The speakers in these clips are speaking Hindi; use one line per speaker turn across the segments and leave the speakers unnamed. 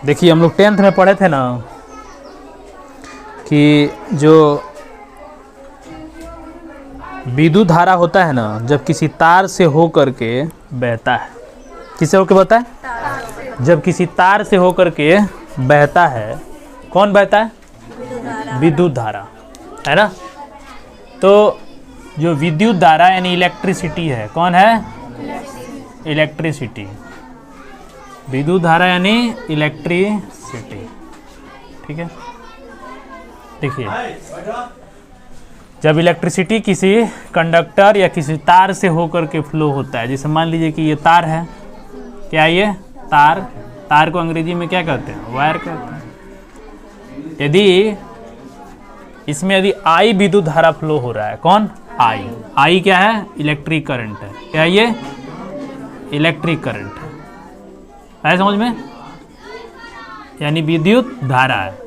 देखिए हम लोग 10th में पढ़े थे ना कि जो विद्युत धारा होता है ना, जब किसी तार से हो करके बहता है, किससे होकर बहता है? जब किसी तार से हो करके बहता है, कौन बहता है? विद्युत धारा, है ना। तो जो विद्युत धारा यानी इलेक्ट्रिसिटी है, कौन है? इलेक्ट्रिसिटी। विद्युत धारा यानी इलेक्ट्रिसिटी, ठीक है। देखिए जब इलेक्ट्रिसिटी किसी कंडक्टर या किसी तार से होकर के फ्लो होता है, जैसे मान लीजिए कि ये तार है, क्या ये तार? तार को अंग्रेजी में क्या कहते हैं? वायर कहते हैं। यदि इसमें यदि आई विद्युत धारा फ्लो हो रहा है, कौन? आई। आई क्या है? इलेक्ट्रिक करंट है। क्या ये? इलेक्ट्रिक करंट है समझ में, यानी विद्युत धारा है,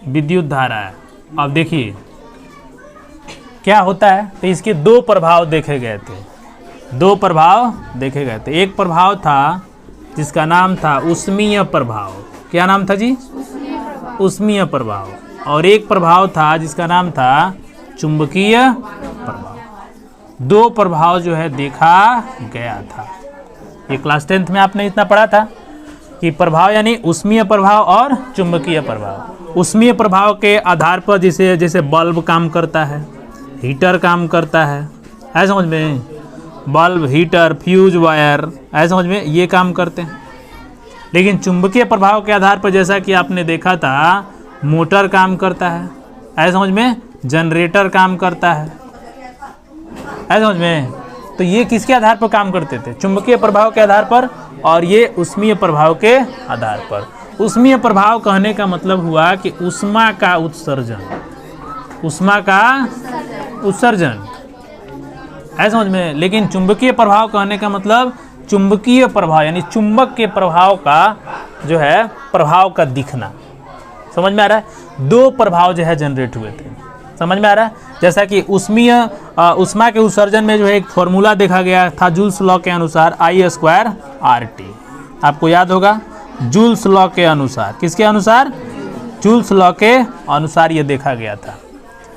विद्युत धारा है। अब देखिए क्या होता है, तो इसके दो प्रभाव देखे गए थे, दो प्रभाव देखे गए थे। एक प्रभाव था जिसका नाम था ऊष्मीय प्रभाव। क्या नाम था जी? ऊष्मीय प्रभाव। और एक प्रभाव था जिसका नाम था चुंबकीय प्रभाव। दो प्रभाव जो है देखा गया था। ये क्लास 10th में आपने इतना पढ़ा था कि प्रभाव यानी ऊष्मीय प्रभाव और चुंबकीय प्रभाव। ऊष्मीय प्रभाव के आधार पर जैसे जैसे बल्ब काम करता है, हीटर काम करता है, ऐसा समझ में, बल्ब, हीटर, फ्यूज वायर, ऐसा समझ में, ये काम करते हैं। लेकिन चुंबकीय प्रभाव के आधार पर जैसा कि आपने देखा था, मोटर काम करता है, ऐसा समझ में, जनरेटर काम करता है, ऐसा समझ में। तो ये किसके आधार पर काम करते थे? चुंबकीय प्रभाव के आधार पर, और ये ऊष्मीय प्रभाव के आधार पर। ऊष्मीय प्रभाव कहने का मतलब हुआ कि ऊष्मा का उत्सर्जन, ऊष्मा का उत्सर्जन, ऐसा समझ में। लेकिन चुंबकीय प्रभाव कहने का मतलब चुंबकीय प्रभाव यानी चुंबक के प्रभाव का जो है प्रभाव का दिखना। समझ में आ रहा है? दो प्रभाव जो है जनरेट हुए थे, समझ में आ रहा है। जैसा कि ऊष्मा के उत्सर्जन में जो है एक फॉर्मूला देखा गया था जूल्स लॉ के अनुसार, I² RT, आपको याद होगा। जूल्स लॉ के अनुसार, किसके अनुसार? जूल्स लॉ के अनुसार ये देखा गया था,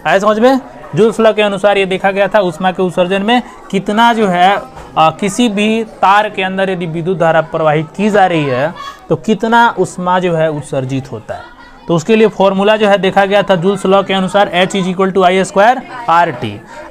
ऐसा समझ में। जूल्स लॉ के अनुसार ये देखा गया था ऊष्मा के उत्सर्जन में कितना जो है किसी भी तार के अंदर यदि विद्युत धारा प्रवाहित की जा रही है तो कितना ऊष्मा जो है उत्सर्जित होता है। तो उसके लिए फॉर्मूला जो है देखा गया था जूल्स लॉ के अनुसार, H = I² RT।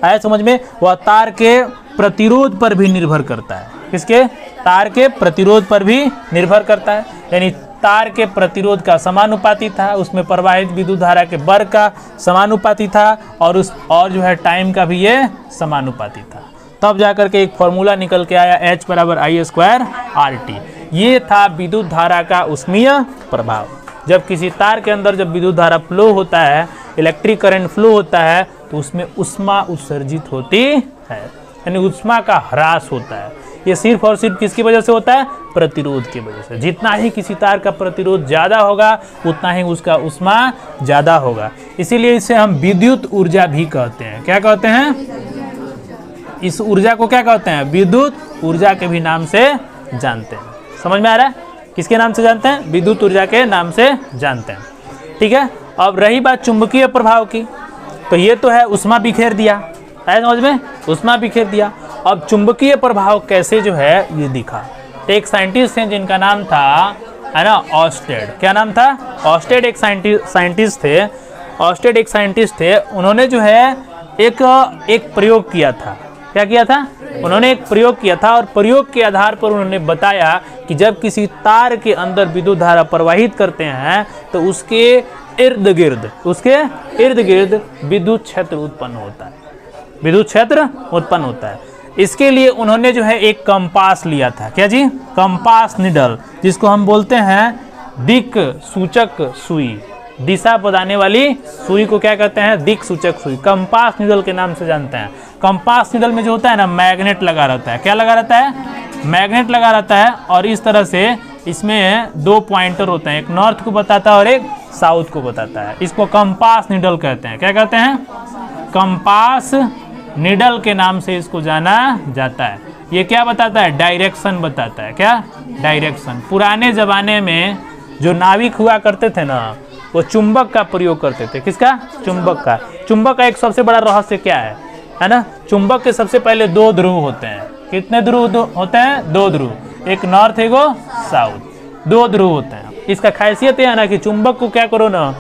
ऐसा समझ में। वह तार के प्रतिरोध पर भी निर्भर करता है। किसके? तार के प्रतिरोध पर भी निर्भर करता है, यानी तार के प्रतिरोध का समानुपाती था, उसमें प्रवाहित विद्युत धारा के वर्ग का समानुपाती था, और जो है टाइम का भी ये समानुपाती था। तब जाकर के एक फॉर्मूला निकल के आया H = I² RT। ये था विद्युत धारा का ऊष्मीय प्रभाव। जब किसी तार के अंदर जब विद्युत धारा फ्लो होता है, इलेक्ट्रिक करंट फ्लो होता है, तो उसमें ऊष्मा उत्सर्जित होती है, यानी ऊष्मा का ह्रास होता है। ये सिर्फ और सिर्फ किसकी वजह से होता है? प्रतिरोध की वजह से। जितना ही किसी तार का प्रतिरोध ज़्यादा होगा उतना ही उसका ऊष्मा ज़्यादा होगा। इसीलिए इसे हम विद्युत ऊर्जा भी कहते हैं। क्या कहते हैं? इस ऊर्जा को क्या कहते हैं? विद्युत ऊर्जा के भी नाम से जानते हैं। समझ में आ रहा है? किसके नाम से जानते हैं? विद्युत ऊर्जा के नाम से जानते हैं, ठीक है। अब रही बात चुंबकीय प्रभाव की, तो ये तो है ऊष्मा बिखेर दिया, है समझ में, ऊष्मा बिखेर दिया। अब चुंबकीय प्रभाव कैसे जो है ये दिखा, तो एक साइंटिस्ट हैं जिनका नाम था, है ना, ऑस्टेड। क्या नाम था? ऑस्टेड एक साइंटिस्ट थे। ऑस्टेड एक साइंटिस्ट थे। उन्होंने जो है एक प्रयोग किया था। क्या किया था? उन्होंने एक प्रयोग किया था, और प्रयोग के आधार पर उन्होंने बताया कि जब किसी तार के अंदर विद्युत धारा प्रवाहित करते हैं तो उसके इर्द गिर्द विद्युत क्षेत्र उत्पन्न होता है, विद्युत क्षेत्र उत्पन्न होता है। इसके लिए उन्होंने जो है एक कंपास लिया था। क्या जी? कंपास निडल, जिसको हम बोलते हैं दिक सूचक सुई। दिशा बताने वाली सुई को क्या कहते हैं? दिक सूचक सुई। कंपास निडल के नाम से जानते हैं। कंपास निडल में जो होता है ना, मैग्नेट लगा रहता है। क्या लगा रहता है? मैग्नेट लगा रहता है। और इस तरह से इसमें दो पॉइंटर होते हैं, एक नॉर्थ को बताता है और एक साउथ को बताता है। इसको कंपास निडल कहते हैं। क्या कहते हैं? कंपास निडल के नाम से इसको जाना जाता है। ये क्या बताता है? डायरेक्शन बताता है। क्या? डायरेक्शन। पुराने ज़माने में जो नाविक हुआ करते थे ना, वो चुंबक का प्रयोग करते थे। किसका? चुंबक का। चुंबक का एक सबसे बड़ा रहस्य क्या है ना? चुंबक के सबसे पहले 2 ध्रुव होते हैं। कितने ध्रुव होते हैं? 2 ध्रुव, एक नॉर्थ एक साउथ, 2 ध्रुव होते हैं। इसका खासियत यह है ना कि चुंबक को क्या करो ना,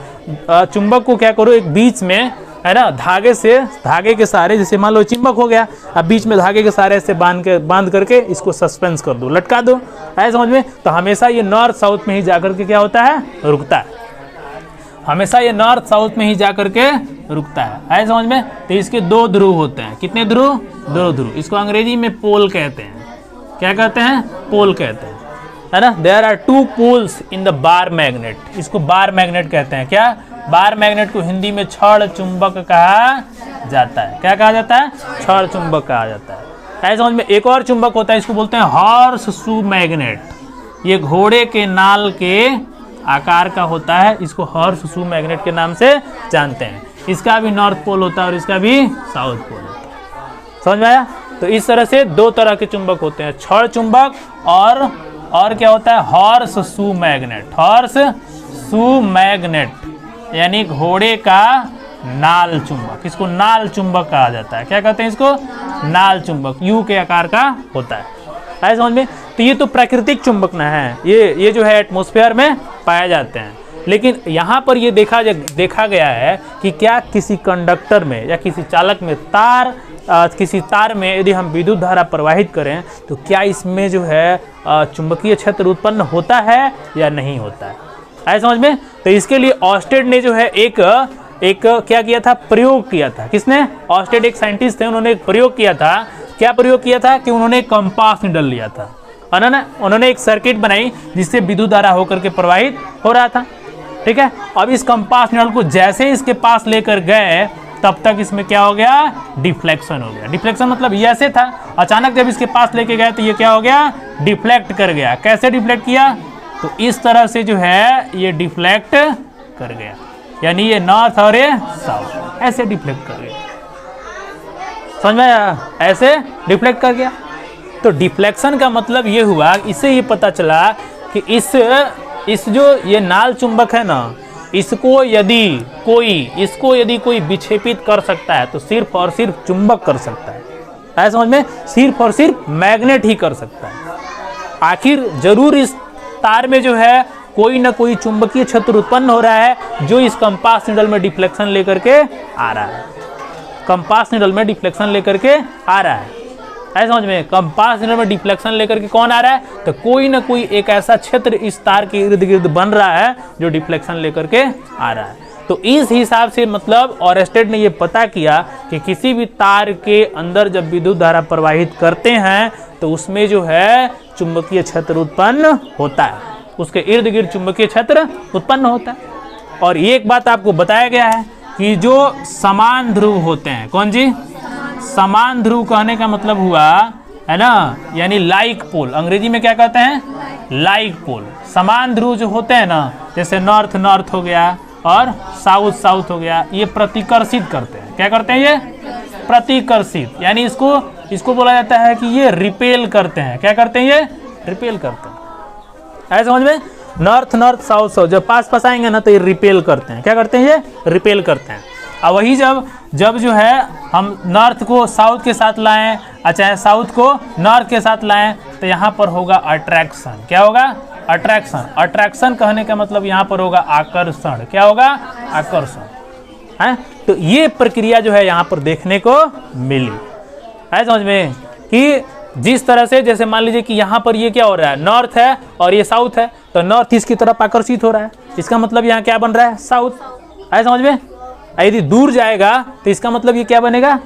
चुंबक को क्या करो, एक बीच में है ना धागे के सहारे, जैसे मान लो चुंबक हो गया, अब बीच में धागे के सहारे से बांध करके इसको सस्पेंस कर दो, लटका दो, है समझ में? तो हमेशा ये नॉर्थ साउथ में ही जाकर के क्या होता है? रुकता है। हमेशा ये नॉर्थ साउथ में ही जाकर के रुकता है समझ में? तो इसके 2 ध्रुव होते हैं। कितने ध्रुव? 2 ध्रुव। इसको अंग्रेजी में पोल कहते हैं। क्या कहते हैं? पोल कहते हैं, है ना? There are 2 poles in the bar magnet. इसको बार मैग्नेट कहते हैं। क्या? बार मैग्नेट को हिंदी में छड़ चुंबक कहा जाता है। क्या कहा जाता है? छड़ चुंबक कहा जाता है। ऐसे समझ में? एक और चुंबक होता है, इसको बोलते हैं हॉर्स शू मैग्नेट। ये घोड़े के नाल के आकार का होता है, इसको हॉर्स शू मैग्नेट के नाम से जानते हैं। इसका भी नॉर्थ पोल होता है और इसका भी साउथ पोल होता है। समझ में आया? तो इस तरह से 2 तरह के चुंबक होते हैं, छड़ चुंबक और क्या होता है? Horse shoe magnet. Horse shoe magnet यानी घोड़े का नाल चुंबक। इसको नाल चुंबक कहा जाता है। क्या कहते हैं इसको? नाल चुंबक। यू के आकार का होता है समझ में? तो ये तो प्राकृतिक चुंबक ना है, ये जो है एटमॉस्फेयर में पाए जाते हैं। लेकिन यहाँ पर ये देखा गया है कि क्या किसी कंडक्टर में या किसी चालक में किसी तार में यदि हम विद्युत धारा प्रवाहित करें तो क्या इसमें जो है चुंबकीय क्षेत्र उत्पन्न होता है या नहीं होता है समझ में? तो इसके लिए ऑस्टेड ने जो है एक क्या किया था? प्रयोग किया था। किसने? ऑस्टेड एक साइंटिस्ट थे, उन्होंने एक प्रयोग किया था। क्या प्रयोग किया था? कि उन्होंने एक कंपास निडल लिया था, उन्होंने एक सर्किट बनाई जिससे विद्युत धारा होकर के प्रवाहित हो रहा था। ठीक है। अब इस कंपास निडल को जैसे इसके पास लेकर गए तब तक इसमें क्या हो गया? डिफ्लेक्शन हो गया। डिफ्लेक्शन मतलब ये ऐसे था, अचानक जब इसके पास लेके गए तो ये क्या हो गया? डिफ्लेक्ट कर गया। कैसे डिफ्लेक्ट किया? तो इस तरह से जो है ये डिफ्लेक्ट कर गया, यानी ये नॉर्थ और ये साउथ ऐसे डिफ्लेक्ट कर गया। समझ में आया? ऐसे डिफ्लेक्ट कर गया। तो डिफ्लेक्शन का मतलब ये हुआ, इससे ये पता चला कि इस जो ये नाल चुंबक है ना, इसको यदि कोई विक्षेपित कर सकता है तो सिर्फ और सिर्फ चुंबक कर सकता है समझ में? सिर्फ और सिर्फ मैग्नेट ही कर सकता है। आखिर जरूर इस तार में जो है कोई ना कोई चुंबकीय क्षेत्र उत्पन्न हो रहा है जो इस कंपास निडल में डिफ्लेक्शन लेकर के आ रहा है। कंपास निडल में डिफ्लेक्शन लेकर के आ रहा है समझ में? कंपास निडल में डिफ्लेक्शन लेकर के कौन आ रहा है? तो कोई ना कोई एक ऐसा क्षेत्र इस तार के इर्द गिर्द बन रहा है जो डिफ्लेक्शन लेकर के आ रहा है। तो इस हिसाब से मतलब ऑरेस्टेड ने ये पता किया कि किसी भी तार के अंदर जब विद्युत धारा प्रवाहित करते हैं तो उसमें जो है चुंबकीय क्षेत्र उत्पन्न होता है, उसके इर्द गिर्द चुंबकीय क्षेत्र उत्पन्न होता है। और एक बात आपको बताया गया है कि जो समान ध्रुव होते हैं, कौन जी? समान ध्रुव कहने का मतलब हुआ है ना, यानी लाइक पोल। अंग्रेजी में क्या कहते हैं? Like pole. समान ध्रुव जो होते हैं ना, जैसे नॉर्थ नॉर्थ हो गया और साउथ साउथ हो गया, ये प्रतिकर्षित करते हैं। क्या करते हैं? ये प्रतिकर्षित, यानी इसको बोला जाता है कि ये रिपेल करते हैं। क्या करते हैं? ये रिपेल करते हैं। समझ में? नॉर्थ नॉर्थ साउथ साउथ जब पास आएंगे ना तो ये रिपेल करते हैं। क्या करते हैं? ये रिपेल करते हैं। और वही जब जो है हम नॉर्थ को साउथ के साथ लाएं, चाहे साउथ को नॉर्थ के साथ लाएं, तो यहाँ पर होगा अट्रैक्शन। क्या होगा? अट्रैक्शन। अट्रैक्शन कहने का मतलब यहाँ पर होगा आकर्षण। क्या होगा? आकर्षण है। तो ये प्रक्रिया जो है यहाँ पर देखने को मिली है समझ में? कि जिस तरह से, जैसे मान लीजिए कि यहाँ पर ये क्या हो रहा है? नॉर्थ है और ये साउथ है, तो नॉर्थ ईस्ट की तरफ आकर्षित हो रहा है, इसका मतलब यहाँ क्या बन रहा है? साउथ है समझ में? यदि दूर जाएगा तो इसका मतलब ये क्या बनेगा?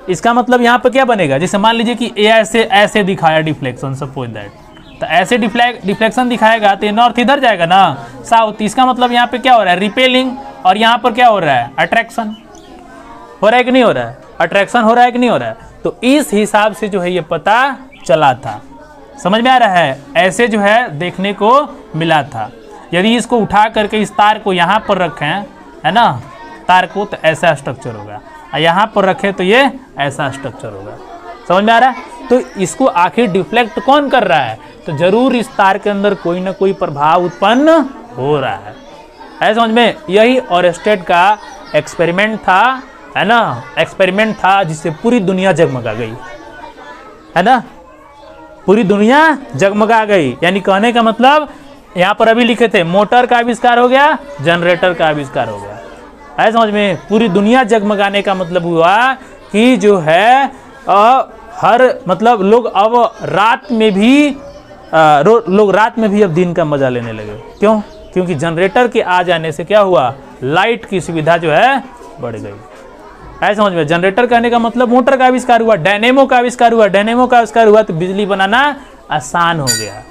इसका मतलब यहाँ पर क्या बनेगा? जैसे मान लीजिए कि ऐसे दिखाया डिफ्लेक्शन, सपोज दैट, तो ऐसे डिफ्लेक्शन दिखाएगा तो ये नॉर्थ इधर जाएगा ना, साउथ। इसका मतलब यहाँ पे क्या हो रहा है? रिपेलिंग। और यहाँ पर क्या हो रहा है? अट्रैक्शन। हो रहा है कि नहीं हो रहा है? अट्रैक्शन हो रहा है कि नहीं हो रहा है? तो इस हिसाब से जो है ये पता चला था। समझ में आ रहा है? ऐसे जो है देखने को मिला था। यदि इसको उठा करके इस तार को यहाँ पर रखें, है ना, तार को, तो ऐसा स्ट्रक्चर होगा, और यहाँ पर रखें तो ये ऐसा स्ट्रक्चर होगा। समझ में आ रहा है? तो इसको आखिर डिफ्लेक्ट कौन कर रहा है? तो जरूर इस तार के अंदर कोई ना कोई प्रभाव उत्पन्न हो रहा है समझ में? यही ऑरेस्टेड का एक्सपेरिमेंट था, है ना, एक्सपेरिमेंट था जिससे पूरी दुनिया जगमगा गई, है ना, पूरी दुनिया जगमगा गई। यानी कहने का मतलब यहाँ पर अभी लिखे थे मोटर का आविष्कार हो गया, जनरेटर का आविष्कार हो गया, है समझ में? पूरी दुनिया जगमगाने का मतलब हुआ कि जो है हर मतलब लोग अब रात में भी लोग रात में भी अब दिन का मजा लेने लगे। क्यों? क्योंकि जनरेटर के आ जाने से क्या हुआ, लाइट की सुविधा जो है बढ़ गई, है समझ में? जनरेटर कहने का मतलब मोटर का आविष्कार हुआ, डायनेमो का आविष्कार हुआ, डायनेमो का आविष्कार हुआ तो बिजली बनाना आसान हो गया,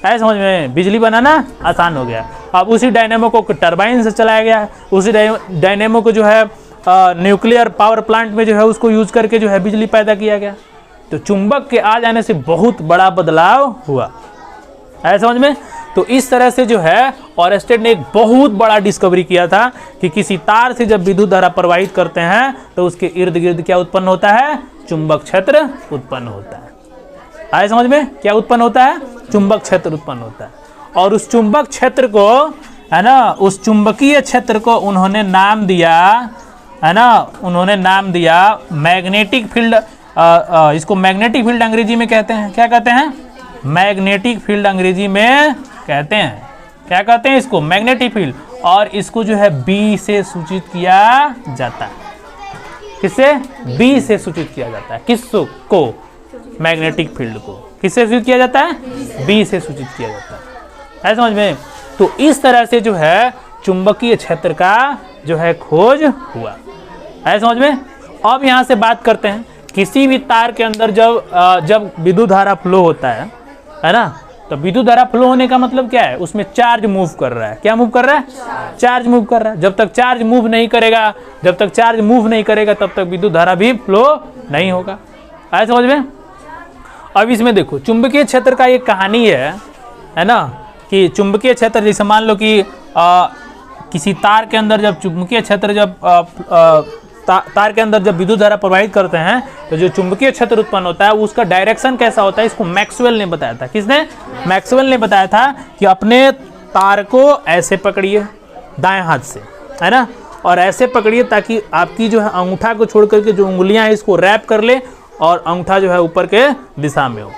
है समझ में? बिजली बनाना आसान हो गया। अब उसी डायनेमो को टरबाइन से चलाया गया, उसी डायनेमो को जो है न्यूक्लियर पावर प्लांट में जो है उसको यूज करके जो है बिजली पैदा किया गया। तो चुंबक के आ जाने से बहुत बड़ा बदलाव हुआ, है समझ में? तो इस तरह से जो है ऑरेस्टेड ने एक बहुत बड़ा डिस्कवरी किया था कि किसी तार से जब विद्युत धारा प्रवाहित करते हैं तो उसके इर्द गिर्द क्या उत्पन्न होता है, चुंबक क्षेत्र उत्पन्न होता है समझ में? क्या उत्पन्न होता है? चुंबक क्षेत्र उत्पन्न होता है। और उस चुंबक क्षेत्र को, है ना, उस चुंबकीय क्षेत्र को उन्होंने नाम दिया, है ना, उन्होंने नाम दिया मैग्नेटिक फील्ड। इसको मैग्नेटिक फील्ड अंग्रेजी में कहते हैं, क्या कहते हैं? मैग्नेटिक फील्ड अंग्रेजी में कहते हैं, क्या कहते हैं इसको? Magnetic field. और इसको जो है बी से सूचित किया जाता है, किससे? बी से सूचित किया जाता है। किसको? मैग्नेटिक फील्ड को किससे सूचित किया जाता है? बी से सूचित किया जाता है समझ में? तो इस तरह से जो है चुंबकीय क्षेत्र का जो है खोज हुआ, है समझ में? अब यहाँ से बात करते हैं, किसी भी तार के अंदर जब विद्युत धारा फ्लो होता है ना, तो विद्युत धारा फ्लो होने का मतलब क्या है? उसमें चार्ज मूव कर रहा है। क्या मूव कर रहा है? चार्ज मूव कर रहा है। जब तक चार्ज मूव नहीं करेगा, तब तक विद्युत धारा भी फ्लो नहीं होगा, है समझ में? अब इसमें देखो चुंबकीय क्षेत्र का एक कहानी है ना, कि चुंबकीय क्षेत्र जैसे मान लो कि किसी तार के अंदर जब चुंबकीय क्षेत्र जब तार के अंदर जब विद्युत धारा प्रवाहित करते हैं तो जो चुंबकीय क्षेत्र उत्पन्न होता है उसका डायरेक्शन कैसा होता है, इसको मैक्सवेल ने बताया था। किसने? मैक्सवेल ने बताया था कि अपने तार को ऐसे पकड़िए दाएं हाथ से, है ना, और ऐसे पकड़िए ताकि आपकी जो है अंगूठा को छोड़ करके जो उंगलियां हैं इसको रैप कर ले और अंगूठा जो है ऊपर के दिशा में हो।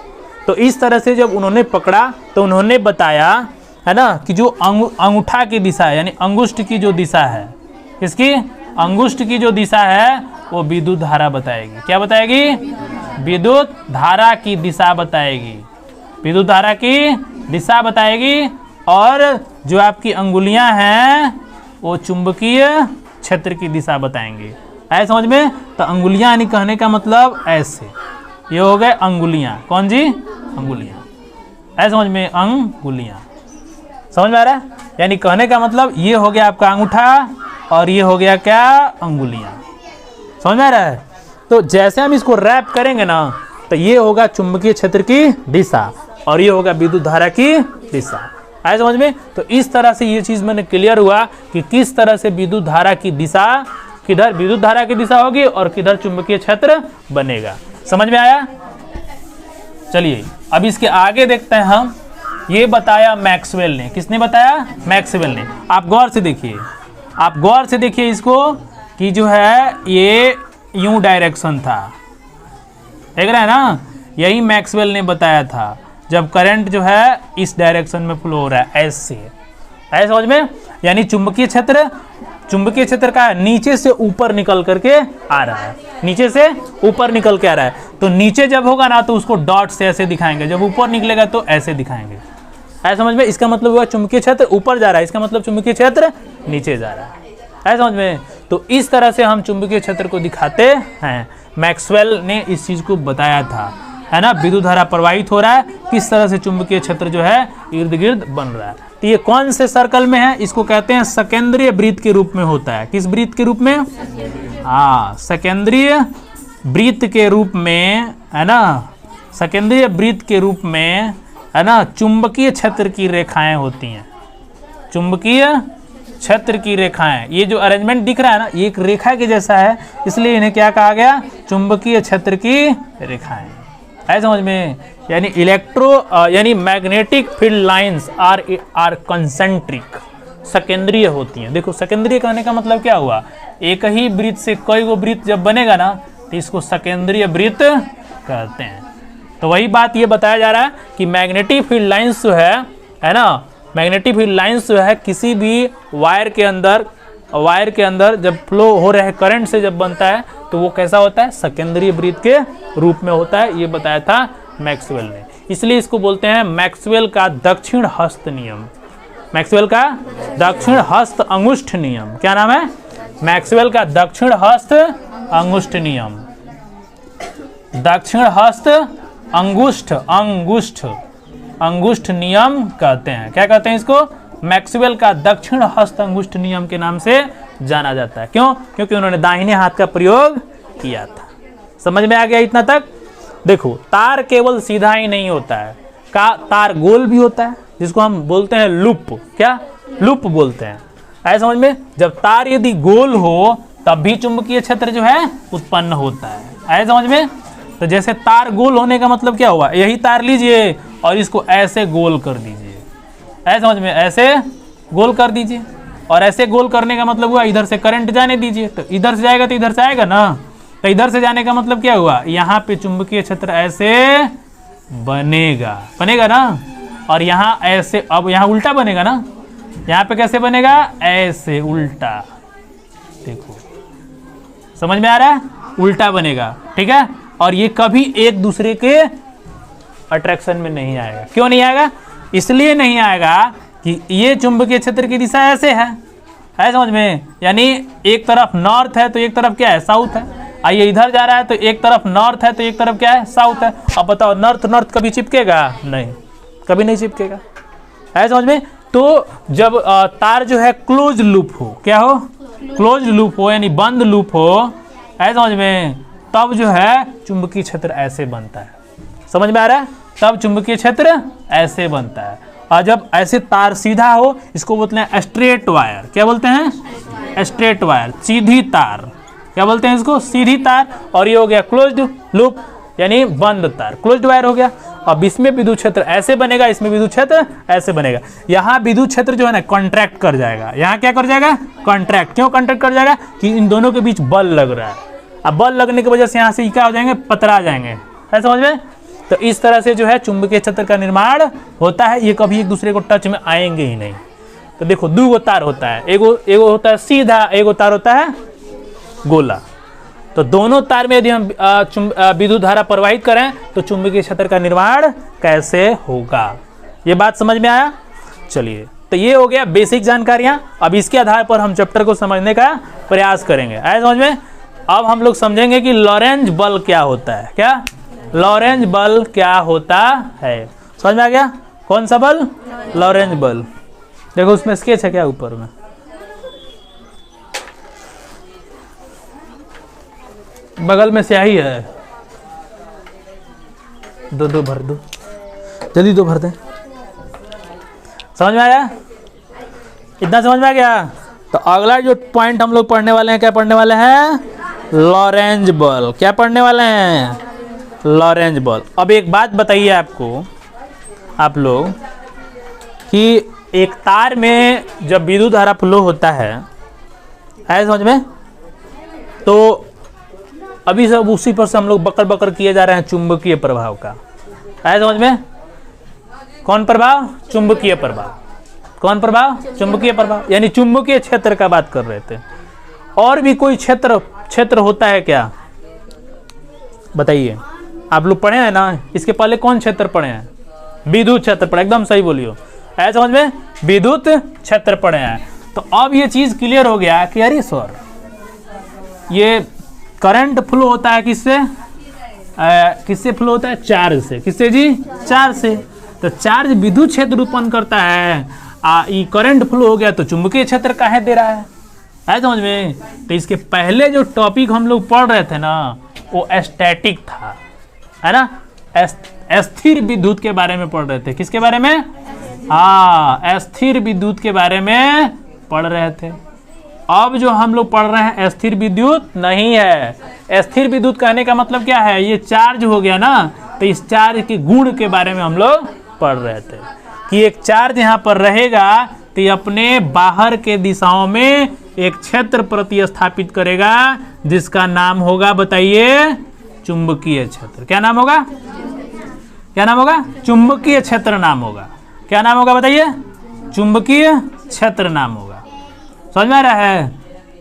तो इस तरह से जब उन्होंने पकड़ा तो उन्होंने बताया, है ना, कि जो अंगूठा की दिशा है यानी अंगुष्ठ की जो दिशा है, इसकी अंगुष्ठ की जो दिशा है वो विद्युत धारा बताएगी। क्या बताएगी? विद्युत धारा की दिशा बताएगी, विद्युत धारा की दिशा बताएगी। और जो आपकी अंगुलियां हैं वो चुंबकीय क्षेत्र की दिशा बताएंगी, ऐसे समझ में? तो अंगुलियां यानी कहने का मतलब ऐसे, ये हो गए अंगुलियां। कौन जी? अंगुलियां, ऐसे समझ में? अंगुलियां, समझ में आ रहा है? यानी कहने का मतलब ये हो गया आपका अंगूठा और ये हो गया क्या? अंगुलियां, समझ में आ रहा है? तो जैसे हम इसको रैप करेंगे ना तो ये होगा चुंबकीय क्षेत्र की दिशा और ये होगा विद्युत धारा की दिशा, आया समझ में? तो इस तरह से ये चीज मैंने क्लियर हुआ कि किस तरह से विद्युत धारा की दिशा, किधर विद्युत धारा की दिशा होगी और किधर चुंबकीय क्षेत्र बनेगा। समझ में आया? चलिए अब इसके आगे देखते हैं हम। ये बताया मैक्सवेल ने। किसने बताया? मैक्सवेल ने। आप गौर से देखिए, आप गौर से देखिए इसको कि जो है ये यूं डायरेक्शन था, देख रहे हैं ना? यही मैक्सवेल ने बताया था जब करंट जो है इस डायरेक्शन में फ्लो हो रहा है ऐसे, ऐसे समझ में? यानी चुंबकीय क्षेत्र का नीचे से ऊपर निकल करके आ रहा है, नीचे से ऊपर निकल के आ रहा है। तो नीचे जब होगा ना तो उसको डॉट से ऐसे दिखाएंगे, जब ऊपर निकलेगा तो ऐसे दिखाएंगे, ऐसे समझ में? इसका मतलब हुआ चुंबकीय क्षेत्र ऊपर जा रहा है, इसका मतलब चुंबकीय क्षेत्र नीचे जा रहा है, ऐसे समझ में? तो इस तरह से हम चुंबकीय क्षेत्र को दिखाते हैं। मैक्सवेल ने इस चीज को बताया था, है ना? विद्युत धारा प्रवाहित हो रहा है, किस तरह से चुंबकीय क्षेत्र जो है इर्द गिर्द बन रहा है। तो ये कौन से सर्कल में है? इसको कहते हैं सेकेंद्रीय वृत्त के रूप में होता है। किस वृत्त के रूप में? हाँ, सेकेंद्रीय वृत्त के रूप में, है ना? सेकेंद्रीय वृत्त के रूप में, है ना, चुंबकीय क्षेत्र की रेखाएं होती हैं, चुंबकीय क्षेत्र की रेखाएं, ये जो अरेंजमेंट दिख रहा है ना, ये एक रेखा के जैसा है, इसलिए इन्हें क्या कहा गया, चुंबकीय क्षेत्र की रेखाएं। है समझ में? यानी यानी magnetic field lines are concentric, सकेंद्रीय होती हैं। देखो सकेंद्रीय कहने का मतलब क्या हुआ, एक ही वृत्त से कई गो वृत्त जब बनेगा ना तो इसको सकेंद्रीय वृत्त कहते हैं। तो वही बात ये बताया जा रहा है कि मैग्नेटिक फील्ड लाइंस जो है ना, मैग्नेटिक फील्ड लाइंस जो है किसी भी वायर के अंदर जब फ्लो हो रहे करंट से जब बनता है तो वो कैसा होता है, सेकेंडरी वृत्त के रूप में होता है। ये बताया था मैक्सवेल ने, इसलिए इसको बोलते हैं मैक्सवेल का दक्षिण हस्त नियम। मैक्सवेल का दक्षिण हस्त अंगुष्ठ नियम, क्या नाम है, मैक्सवेल का दक्षिण हस्त अंगुष्ठ नियम। दक्षिण हस्त अंगुष्ठ नियम कहते हैं। क्या कहते हैं इसको, मैक्सवेल का दक्षिण हस्त अंगुष्ठ नियम के नाम से जाना जाता है। क्यों? क्योंकि उन्होंने दाहिने हाथ का प्रयोग किया था। समझ में आ गया इतना तक? देखो तार केवल सीधा ही नहीं होता है, तार गोल भी होता है, जिसको हम बोलते हैं लूप। क्या लूप बोलते हैं? ऐसा समझ में, जब तार यदि गोल हो तब भी चुंबकीय क्षेत्र जो है उत्पन्न होता है। ऐसा समझ में? तो जैसे तार गोल होने का मतलब क्या हुआ, यही तार लीजिए और इसको ऐसे गोल कर दीजिए। ऐसा समझ में, ऐसे गोल कर दीजिए, और ऐसे गोल करने का मतलब हुआ इधर से करंट जाने दीजिए, तो इधर से जाएगा तो इधर से आएगा ना। तो इधर से जाने का मतलब क्या हुआ, यहाँ पे चुंबकीय क्षेत्र ऐसे बनेगा ना, और यहाँ ऐसे, अब यहाँ उल्टा बनेगा ना, यहाँ पे कैसे बनेगा, ऐसे उल्टा। देखो समझ में आ रहा है, उल्टा बनेगा, ठीक है। और ये कभी एक दूसरे के अट्रैक्शन में नहीं आएगा। क्यों नहीं आएगा? इसलिए नहीं आएगा कि ये चुंबकीय क्षेत्र की दिशा ऐसे है समझ में, यानी एक तरफ नॉर्थ है तो एक तरफ क्या है, साउथ है। आइए इधर जा रहा है तो एक तरफ नॉर्थ है तो एक तरफ क्या है, साउथ है। अब बताओ नॉर्थ कभी चिपकेगा? नहीं, कभी नहीं चिपकेगा। है समझ में? तो जब तार जो है क्लोज लूप हो, क्या हो, क्लोज लूप हो यानी बंद लूप हो, है समझ में, तब जो है चुंबकीय क्षेत्र ऐसे बनता है। समझ में आ रहा है? तब चुंबकीय क्षेत्र ऐसे बनता है। और जब ऐसे तार सीधा हो, इसको बोलते हैं स्ट्रेट वायर। क्या बोलते हैं? स्ट्रेट वायर, सीधी तार। क्या बोलते हैं इसको? सीधी तार। और ये हो गया क्लोज्ड लूप यानी बंद तार, क्लोज्ड वायर हो गया। अब इसमें विद्युत क्षेत्र ऐसे बनेगा, इसमें विद्युत क्षेत्र ऐसे बनेगा। यहाँ विद्युत क्षेत्र जो है ना कॉन्ट्रैक्ट कर जाएगा। यहाँ क्या कर जाएगा? कॉन्ट्रैक्ट। क्यों कॉन्ट्रैक्ट कर जाएगा? कि इन दोनों के बीच बल लग रहा है। अब बल लगने की वजह से यहाँ से क्या हो जाएंगे, पतरा जाएंगे। है समझ में? तो इस तरह से जो है चुंबकीय क्षेत्र का निर्माण होता है। ये कभी एक दूसरे को टच में आएंगे ही नहीं। तो देखो दो गो तार होता है, एगो होता है सीधा, एगो तार होता है गोला। तो दोनों तार में यदि हम विद्युत धारा प्रवाहित करें तो चुंबकीय क्षेत्र का निर्माण कैसे होगा, ये बात समझ में आया? चलिए, तो ये हो गया बेसिक जानकारियां। अब इसके आधार पर हम चैप्टर को समझने का प्रयास करेंगे। आए समझ में? अब हम लोग समझेंगे कि लॉरेंज बल क्या होता है। क्या लॉरेंज बल क्या होता है? समझ में आ गया? कौन सा बल? लॉरेंज बल। देखो उसमें स्केच है क्या ऊपर में? बगल में स्याही है, दो भर दो, जल्दी दो भर दे। समझ में आया? इतना समझ में आ गया? तो अगला जो पॉइंट हम लोग पढ़ने वाले हैं, क्या पढ़ने वाले हैं? लॉरेंज बल। क्या पढ़ने वाले हैं? लॉरेंज बल। अब एक बात बताइए आपको, आप लोग, कि एक तार में जब विद्युत धारा फ्लो होता है समझ में, तो अभी सब उसी पर से हम लोग बकर बकर किए जा रहे हैं चुंबकीय प्रभाव का। है समझ में? कौन प्रभाव? चुंबकीय प्रभाव। कौन प्रभाव? चुंबकीय प्रभाव, यानी चुंबकीय क्षेत्र का बात कर रहे थे। और भी कोई क्षेत्र होता है क्या, बताइए? आप लोग पढ़े हैं ना, इसके पहले कौन क्षेत्र पढ़े हैं? विद्युत क्षेत्र पढ़े, एकदम सही बोलियो। है समझ में? विद्युत क्षेत्र पढ़े हैं। तो अब ये चीज क्लियर हो गया कि अरे सर, ये करंट फ्लो होता है किससे? किससे फ्लो होता है? चार्ज से। किससे जी? चार्ज से। तो चार्ज विद्युत क्षेत्र उत्पन्न करता है, ये करंट फ्लो हो गया तो चुंबकीय क्षेत्र काहे दे रहा है समझ में? तो इसके पहले जो टॉपिक हम लोग पढ़ रहे थे ना, वो स्टैटिक था, है ना? स्थिर विद्युत के बारे में पढ़ रहे थे। किसके बारे में? हाँ, स्थिर विद्युत के बारे में पढ़ रहे थे। अब जो हम लोग पढ़ रहे हैं अस्थिर विद्युत नहीं है। स्थिर विद्युत कहने का मतलब क्या है, ये चार्ज हो गया ना, तो इस चार्ज के गुण के बारे में हम लोग पढ़ रहे थे कि एक चार्ज यहाँ पर रहेगा तो ये अपने बाहर के दिशाओं में एक क्षेत्र प्रतिस्थापित करेगा जिसका नाम होगा, बताइए, चुंबकीय क्षेत्र। क्या नाम होगा, क्या नाम होगा, चुंबकीय क्षेत्र नाम होगा। क्या नाम होगा बताइए, चुंबकीय क्षेत्र नाम होगा। समझ में आ रहा है,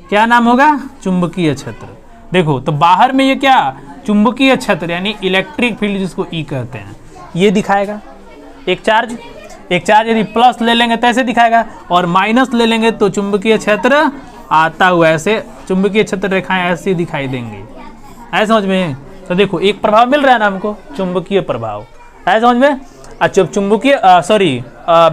क्या नाम होगा, चुंबकीय क्षेत्र। देखो तो बाहर में ये क्या, चुंबकीय क्षेत्र यानी इलेक्ट्रिक फील्ड जिसको ई कहते हैं, ये दिखाएगा। एक चार्ज यदि प्लस ले लेंगे तो ऐसे दिखाएगा, और माइनस ले लेंगे तो चुंबकीय क्षेत्र आता हुआ ऐसे, चुंबकीय क्षेत्र रेखाएं ऐसे दिखाई देंगी। ऐसे समझ में। तो देखो एक प्रभाव मिल रहा है ना हमको, चुंबकीय प्रभाव। ऐसे समझ में। अच्छा, चुंबकीय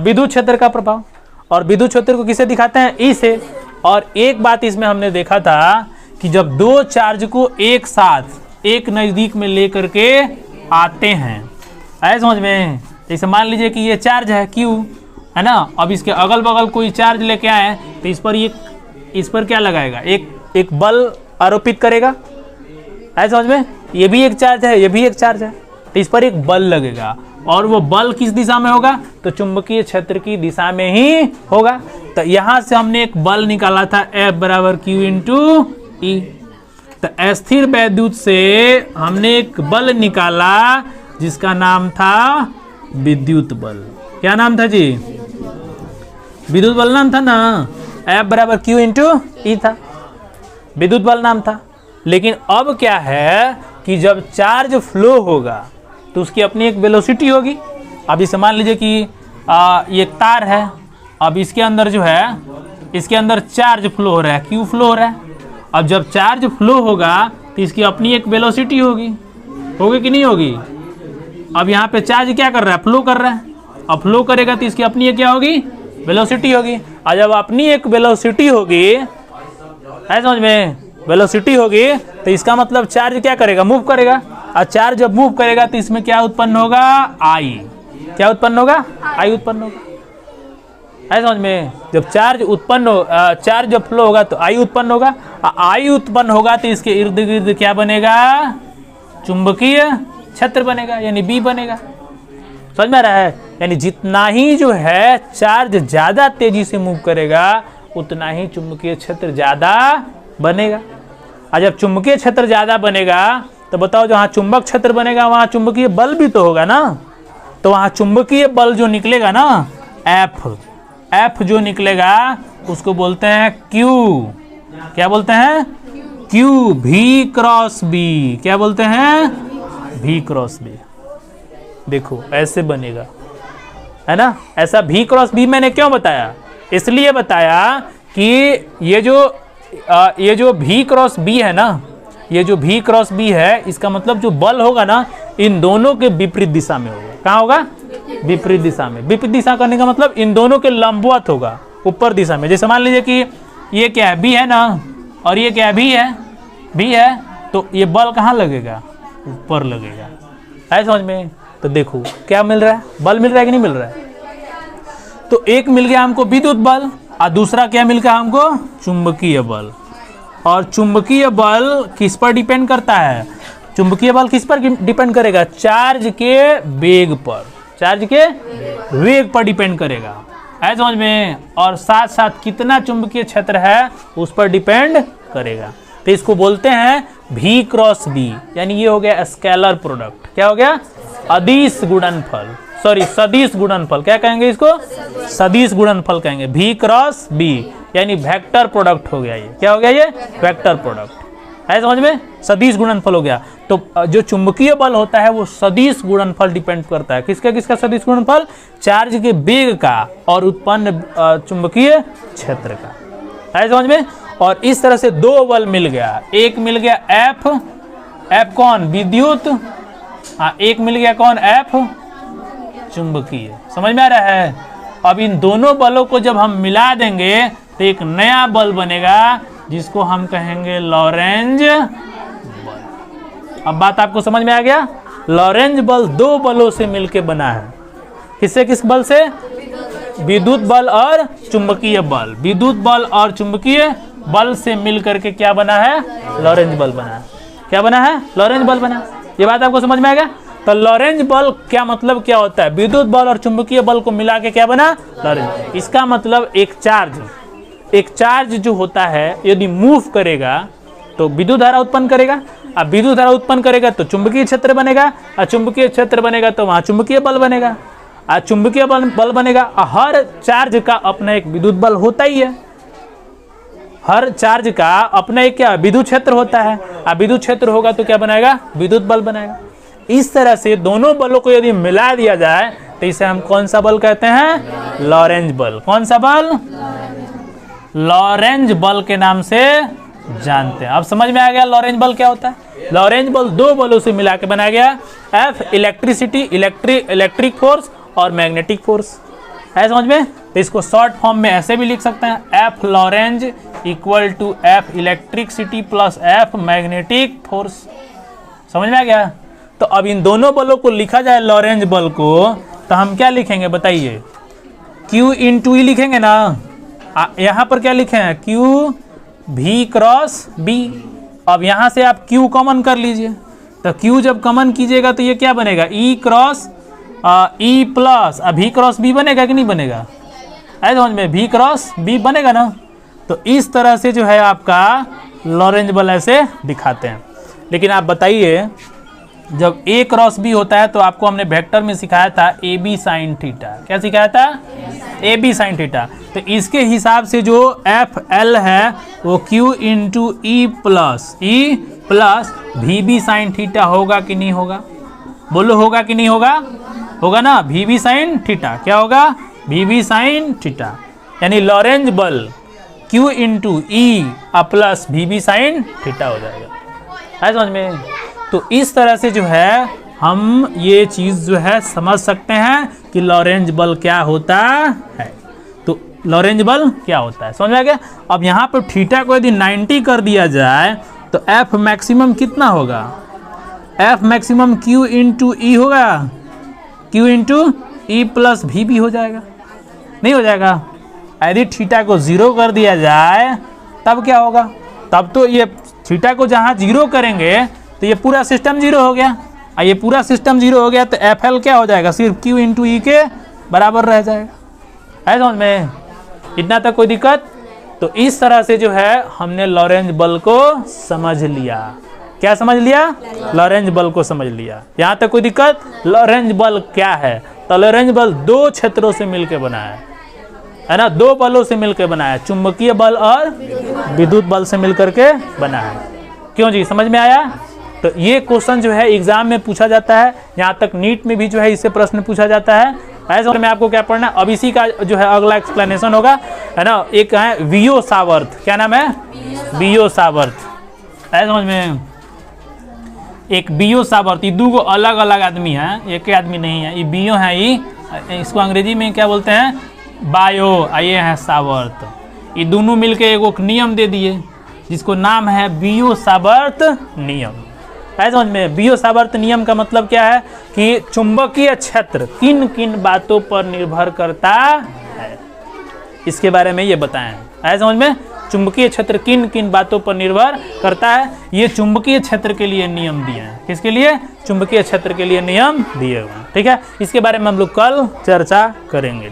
विद्युत क्षेत्र का प्रभाव, और विद्युत क्षेत्र को किसे दिखाते हैं, ई से। और एक बात इसमें हमने देखा था कि जब दो चार्ज को एक साथ एक नज़दीक में लेकर के आते हैं, ऐसे समझ में, जैसे मान लीजिए कि ये चार्ज है Q, है ना, अब इसके अगल बगल कोई चार्ज लेके आए तो इस पर क्या लगाएगा, एक बल आरोपित करेगा। ऐसे समझ में, ये भी एक चार्ज है, ये भी एक चार्ज है, तो इस पर एक बल लगेगा, और वो बल किस दिशा में होगा, तो चुंबकीय क्षेत्र की दिशा में ही होगा। तो यहाँ से हमने एक बल निकाला था F बराबर Q इंटू ई। तो अस्थिर वैद्युत से हमने एक बल निकाला जिसका नाम था विद्युत बल। क्या नाम था जी, विद्युत बल नाम था ना, F बराबर Q इंटू ई था, विद्युत बल नाम था। लेकिन अब क्या है कि जब चार्ज फ्लो होगा तो उसकी अपनी एक वेलोसिटी होगी। अब इसे मान लीजिए कि ये तार है, अब इसके अंदर जो है, इसके अंदर चार्ज फ्लो हो रहा है, Q फ्लो हो रहा है। अब जब चार्ज फ्लो होगा तो इसकी अपनी एक वेलोसिटी होगी कि नहीं होगी। अब यहाँ पे चार्ज क्या कर रहा है, फ्लो कर रहा है, अब फ्लो करेगा तो इसकी अपनी एक क्या होगी, वेलोसिटी होगी। और जब अपनी एक वेलोसिटी होगी, है समझ में, वेलोसिटी होगी, तो इसका मतलब चार्ज क्या करेगा, मूव करेगा। और चार्ज जब मूव करेगा तो इसमें क्या उत्पन्न होगा, आई। क्या उत्पन्न होगा, आई उत्पन्न होगा। है समझ में, जब चार्ज उत्पन्न हो, चार्ज जब फ्लो होगा तो आई उत्पन्न होगा, आई उत्पन्न होगा तो इसके इर्द गिर्द क्या बनेगा, चुंबकीय क्षेत्र बनेगा, यानी बी बनेगा। समझ में आ रहा है, यानी जितना ही जो है चार्ज ज्यादा तेजी से मूव करेगा उतना ही चुंबकीय क्षेत्र ज्यादा बनेगा। और जब चुंबकीय क्षेत्र ज्यादा बनेगा तो बताओ, जहाँ चुंबक क्षेत्र बनेगा वहाँ चुंबकीय बल भी तो होगा ना, तो वहाँ चुंबकीय बल जो निकलेगा ना, एफ जो निकलेगा उसको बोलते हैं Q। क्या बोलते हैं, Q, V क्रॉस B। क्या बोलते हैं, V क्रॉस B। देखो ऐसे बनेगा, है ना। ऐसा V क्रॉस B मैंने क्यों बताया, इसलिए बताया कि ये जो V क्रॉस B है ना, ये जो V क्रॉस B है, इसका मतलब जो बल होगा ना, इन दोनों के विपरीत दिशा में होगा। कहाँ होगा, विपरीत दिशा में। विपरीत दिशा करने का मतलब इन दोनों के लंबवत होगा, ऊपर दिशा में। जैसे मान लीजिए कि ये क्या है, B है ना, और ये क्या है, B है, तो ये बल कहाँ लगेगा, ऊपर लगेगा। है समझ में। तो देखो क्या मिल रहा है, बल मिल रहा है कि नहीं मिल रहा है। तो एक मिल गया हमको विद्युत बल, और दूसरा क्या मिल गया हमको, चुंबकीय बल। और चुंबकीय बल किस पर डिपेंड करता है, चुंबकीय बल किस पर डिपेंड करेगा, चार्ज के वेग पर, चार्ज के वेग पर डिपेंड करेगा। है समझ में। और साथ साथ कितना चुंबकीय क्षेत्र है उस पर डिपेंड करेगा। तो इसको बोलते हैं V क्रॉस B, यानी ये हो गया स्केलर प्रोडक्ट। क्या हो गया, अदिश गुणनफल, सॉरी सदिश गुणनफल। क्या कहेंगे इसको, सदिश गुणनफल कहेंगे। V क्रॉस B यानी वेक्टर प्रोडक्ट हो गया ये। क्या हो गया ये, वेक्टर प्रोडक्ट। है समझ में, सदिश गुणनफल हो गया। तो जो चुंबकीय बल होता है वो सदिश गुणनफल डिपेंड करता है। किसका किसका सदिश गुणनफल, चार्ज के वेग का और उत्पन्न चुंबकीय क्षेत्र का। है समझ में। और इस तरह से दो बल मिल गया, एक मिल गया F कौन, विद्युत, एक मिल गया कौन, F चुंबकीय। समझ में आ रहा है। अब इन दोनों बलों को जब हम मिला देंगे तो एक नया बल बनेगा जिसको हम कहेंगे लॉरेंज बल। अब बात आपको समझ में आ गया। लॉरेंज बल दो बलों से मिलकर बना है। किससे, किस बल से, विद्युत बल और चुंबकीय बल, विद्युत बल और चुंबकीय बल से मिल करके क्या बना है? लॉरेंज बल बना है। क्या बना है? लॉरेंज बल बना। ये बात आपको समझ में आ गया? तो लॉरेंज बल क्या मतलब क्या होता है? विद्युत बल और चुंबकीय बल को मिला के क्या बना? लॉरेंज। इसका मतलब एक चार्ज जो होता है यदि मूव करेगा तो विद्युत धारा उत्पन्न करेगा, अब विद्युत धारा उत्पन्न करेगा तो चुंबकीय क्षेत्र बनेगा, और चुंबकीय क्षेत्र बनेगा तो वहां चुंबकीय बल बनेगा, और चुंबकीय बल बनेगा। हर चार्ज का अपना एक विद्युत बल होता ही है, हर चार्ज का अपना एक क्या विद्युत क्षेत्र होता है, और विद्युत क्षेत्र होगा तो क्या बनाएगा? विद्युत बल बनाएगा। इस तरह से दोनों बलों को यदि मिला दिया जाए तो इसे हम कौन सा बल कहते हैं? लॉरेंज बल। कौन सा बल? लॉरेंज बल के नाम से जानते हैं। अब समझ में आ गया लॉरेंज बल क्या होता है? लॉरेंज बल दो बलों से मिला के बनाया गया, एफ इलेक्ट्रिसिटी, इलेक्ट्रिक फोर्स और मैग्नेटिक फोर्स है, समझ में? तो इसको शॉर्ट फॉर्म में ऐसे भी लिख सकते हैं, F Lorentz equal to F electricity plus F magnetic force. समझ में आ गया? तो अब इन दोनों बलों को लिखा जाए लॉरेंज बल को तो हम क्या लिखेंगे बताइए? Q इंटू ई लिखेंगे ना। यहाँ पर क्या लिखे हैं? Q V cross B। अब यहाँ से आप Q कॉमन कर लीजिए, तो Q जब कॉमन कीजिएगा तो ये क्या बनेगा? E cross E plus V cross B बनेगा कि नहीं बनेगा? है समझ में? V क्रॉस B बनेगा ना। तो इस तरह से जो है आपका लॉरेंज बल ऐसे दिखाते हैं। लेकिन आप बताइए जब A क्रॉस B होता है तो आपको हमने वेक्टर में सिखाया था AB साइन थीटा। क्या सिखाया था? AB sine theta. तो इसके हिसाब से जो FL है वो Q into E plus VB sine theta होगा कि नहीं होगा? बोलो होगा कि नहीं होगा? होगा ना, VB साइन थीटा। क्या होगा? VB sine theta. यानी लॉरेंज बल Q into E plus VB sine theta हो जाएगा। है समझ में? तो इस तरह से जो है हम ये चीज़ जो है समझ सकते हैं कि लॉरेंज बल क्या होता है। तो लॉरेंज बल क्या होता है समझ में आ गया? अब यहाँ पर थीटा को यदि 90 कर दिया जाए तो F मैक्सिमम कितना होगा? F मैक्सिमम Q इंटू ई होगा, Q into E plus VB हो जाएगा, नहीं हो जाएगा? यदि थीटा को 0 कर दिया जाए तब क्या होगा? तब तो ये थीटा को जहाँ 0 करेंगे तो ये पूरा सिस्टम 0 हो गया, और ये पूरा सिस्टम 0 हो गया तो FL क्या हो जाएगा? सिर्फ Q इंटू ई के बराबर रह जाएगा। है समझ में? इतना तक कोई दिक्कत? तो इस तरह से जो है हमने लॉरेंज बल को समझ लिया। क्या समझ लिया? लॉरेंज बल को समझ लिया। यहाँ तक कोई दिक्कत? लॉरेंज बल क्या है? तो लॉरेंज बल दो क्षेत्रों से मिलकर बना है ना, दो बलों से मिलकर बना है, चुंबकीय बल और विद्युत बल से मिलकर के बना है। क्यों जी, समझ में आया? तो ये क्वेश्चन जो है एग्जाम में पूछा जाता है, यहाँ तक नीट में भी जो है इससे प्रश्न पूछा जाता है। ऐसे में आपको क्या पढ़ना है? अब इसी का जो है अगला एक्सप्लेनेशन होगा, है ना। एक है वीओ सावर्त, क्या नाम है? वीओ सावर्त। ऐसे समझ में? एक वीओ सावर्त, ये दो अलग अलग आदमी हैं, एक ही आदमी नहीं है। ये वीओ है, ये इसको अंग्रेजी में क्या बोलते हैं? बायो। ये है सावर्त। ये दोनों मिलके एक नियम दे दिए जिसको नाम है वीओ सावर्त नियम। है समझ में? वीओ सावर्त नियम का मतलब क्या है कि चुंबकीय क्षेत्र किन किन बातों पर निर्भर करता है, इसके बारे में ये बताएं। है समझ में? चुंबकीय क्षेत्र किन किन बातों पर निर्भर करता है, ये चुंबकीय क्षेत्र के लिए नियम दिए हैं। किसके लिए? चुंबकीय क्षेत्र के लिए नियम दिए हुए हैं। ठीक है, इसके बारे में हम लोग कल चर्चा करेंगे।